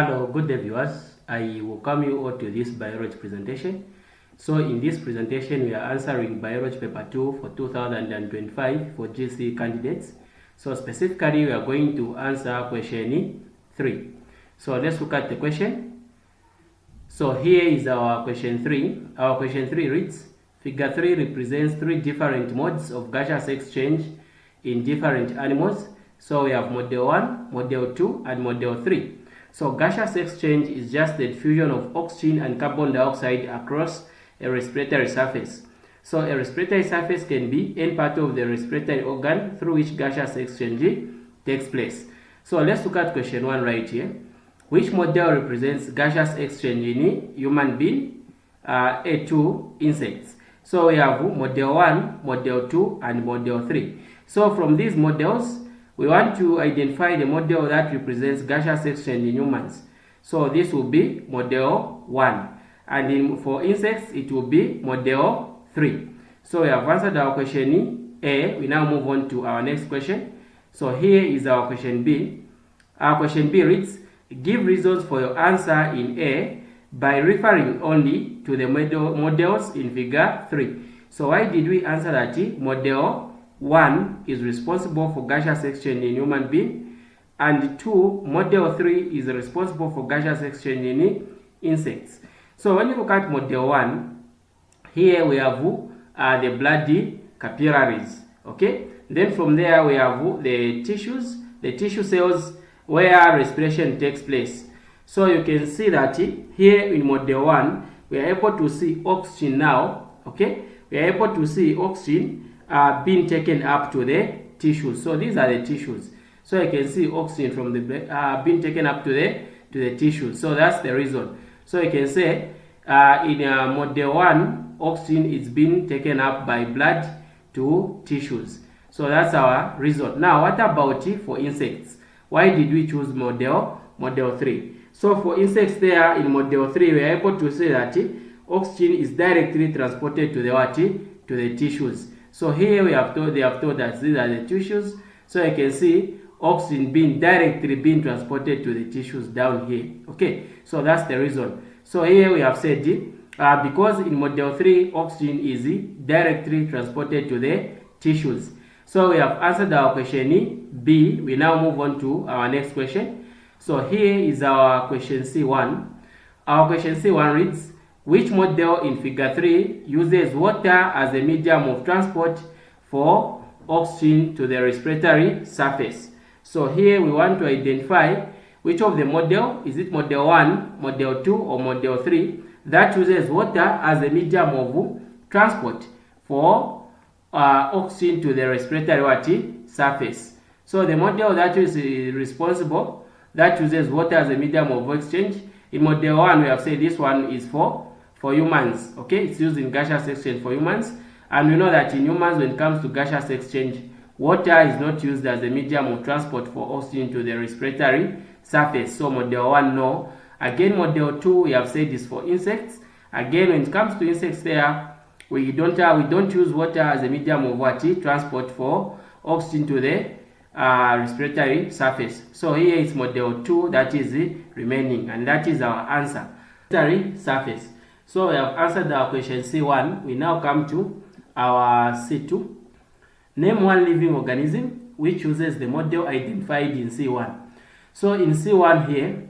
Hello, good day viewers. I welcome you all to this biology presentation. So in this presentation, we are answering biology paper 2 for 2025 for GC candidates. So specifically, we are going to answer question 3. So let's look at the question. So here is our question 3. Our question 3 reads, Figure 3 represents 3 different modes of gaseous exchange in different animals. So we have model 1, model 2, and model 3. So gaseous exchange is just the diffusion of oxygen and carbon dioxide across a respiratory surface. So a respiratory surface can be any part of the respiratory organ through which gaseous exchange takes place. So let's look at question 1 right here. Which model represents gaseous exchange in human being? A2, insects. So we have model 1, model 2, and model 3. So from these models, we want to identify the model that represents gaseous exchange in humans. So this will be model 1. And for insects, it will be model 3. So we have answered our question A. We now move on to our next question. So here is our question B. Our question B reads, give reasons for your answer in A by referring only to the models in figure 3. So why did we answer that model 1 is responsible for gaseous exchange in human being, and 2, model 3 is responsible for gaseous exchange in insects. So when you look at model 1, here we have the blood capillaries, okay? Then from there we have the tissues, the tissue cells where respiration takes place. So you can see that here in model 1, we are able to see oxygen now, okay? We are able to see oxygen being taken up to the tissues. So these are the tissues. So you can see oxygen from the being taken up to the tissues. So that's the reason. So you can say in model 1, oxygen is being taken up by blood to tissues. So that's our reason. Now what about for insects? Why did we choose model 3? So for insects there in model 3, we are able to say that oxygen is directly transported to the what? To the tissues. So here they have told us these are the tissues. So you can see oxygen directly being transported to the tissues down here. Okay, so that's the reason. So here we have said because in model 3 oxygen is directly transported to the tissues. So we have answered our question B. We now move on to our next question. So here is our question C1. Our question C1 reads, which model in figure 3 uses water as a medium of transport for oxygen to the respiratory surface? So here we want to identify which of the model, is it model 1, model 2, or model 3, that uses water as a medium of transport for oxygen to the respiratory surface. So the model that is responsible, that uses water as a medium of exchange, in model 1 we have said this one is for humans, okay? It's used in gaseous exchange for humans, and we know that in humans, when it comes to gaseous exchange, water is not used as a medium of transport for oxygen to the respiratory surface. So model 1, no. Again, model 2, we have said is for insects. Again, when it comes to insects there, we don't use water as a medium of what? Transport for oxygen to the respiratory surface. So here is model 2 that is remaining, and that is our answer. Respiratory surface. So we have answered our question C1. We now come to our C2. Name one living organism which uses the model identified in C1. So in C1 here,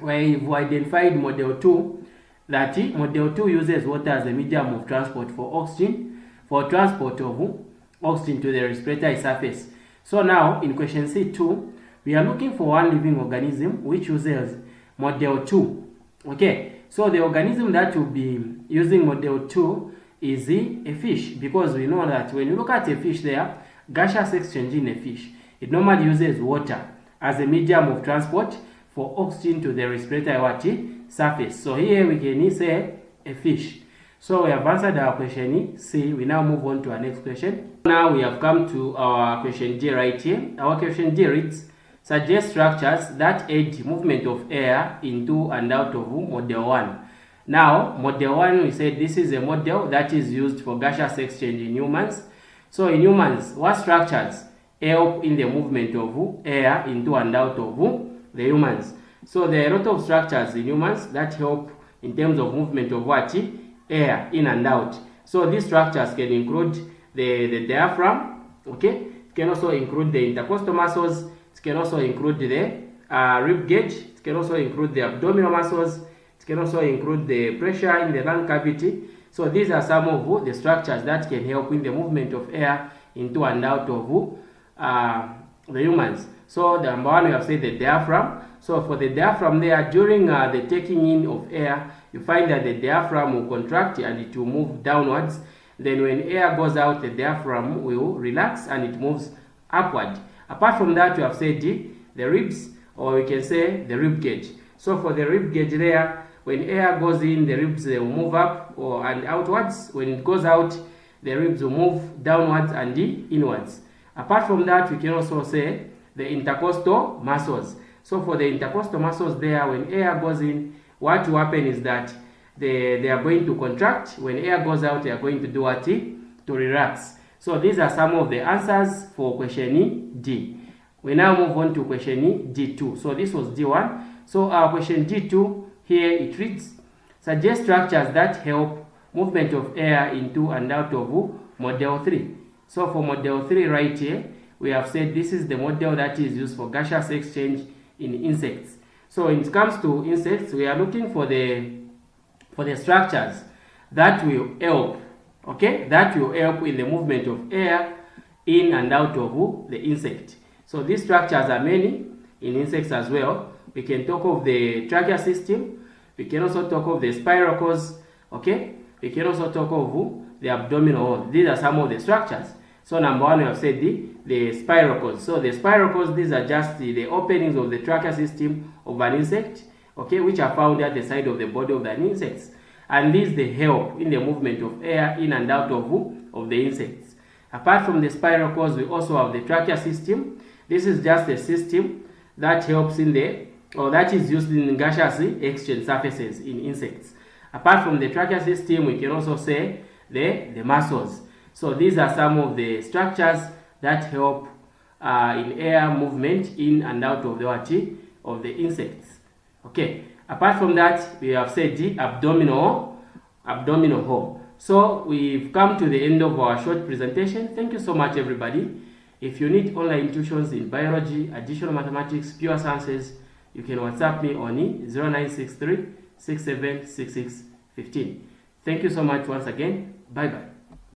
we've identified model 2, that model 2 uses water as a medium of transport for oxygen, for transport of oxygen to the respiratory surface. So now in question C2, we are looking for one living organism which uses model 2. Okay. So the organism that will be using model 2 is a fish, because we know that when you look at a fish there, gaseous exchange in a fish, it normally uses water as a medium of transport for oxygen to the respiratory surface. So here we can say a fish. So we have answered our question C. We now move on to our next question. Now we have come to our question D right here. Our question D reads, suggest structures that aid movement of air into and out of model 1. Now, model 1, we said this is a model that is used for gaseous exchange in humans. So in humans, what structures help in the movement of air into and out of the humans? So there are a lot of structures in humans that help in terms of movement of what? Air in and out. So these structures can include the diaphragm, okay? It can also include the intercostal muscles. It can also include the rib cage. It can also include the abdominal muscles. It can also include the pressure in the lung cavity. So these are some of the structures that can help in the movement of air into and out of the humans. So the number one, we have said the diaphragm. So for the diaphragm there, during the taking in of air, you find that the diaphragm will contract and it will move downwards. Then when air goes out, the diaphragm will relax and it moves upward. Apart from that, you have said the ribs, or we can say the rib cage. So for the rib cage there, when air goes in, the ribs will move up and outwards. When it goes out, the ribs will move downwards and inwards. Apart from that, we can also say the intercostal muscles. So for the intercostal muscles there, when air goes in, what will happen is that they are going to contract. When air goes out, they are going to do what? To relax. So these are some of the answers for question D. We now move on to question D2. So this was D1. So our question D2, here it reads, suggest structures that help movement of air into and out of model 3. So for model 3 right here, we have said this is the model that is used for gaseous exchange in insects. So when it comes to insects, we are looking for the structures that will help, okay, that will help in the movement of air in and out of the insect. So these structures are many in insects as well. We can talk of the trachea system. We can also talk of the spiracles, okay. We can also talk of the abdominal wall. These are some of the structures. So number one, we have said the spiracles. So the spiracles, these are just the openings of the trachea system of an insect, okay, which are found at the side of the body of the insects. And these, they help in the movement of air in and out of the insects. Apart from the spiracles, we also have the trachea system. This is just a system that helps in that is used in gaseous exchange surfaces in insects. Apart from the trachea system, we can also say the muscles. So these are some of the structures that help in air movement in and out of the insects. Okay. Apart from that, we have said the abdominal hole. So we've come to the end of our short presentation. Thank you so much, everybody. If you need online tuitions in biology, additional mathematics, pure sciences, you can WhatsApp me on 0963 676615. Thank you so much once again. Bye bye.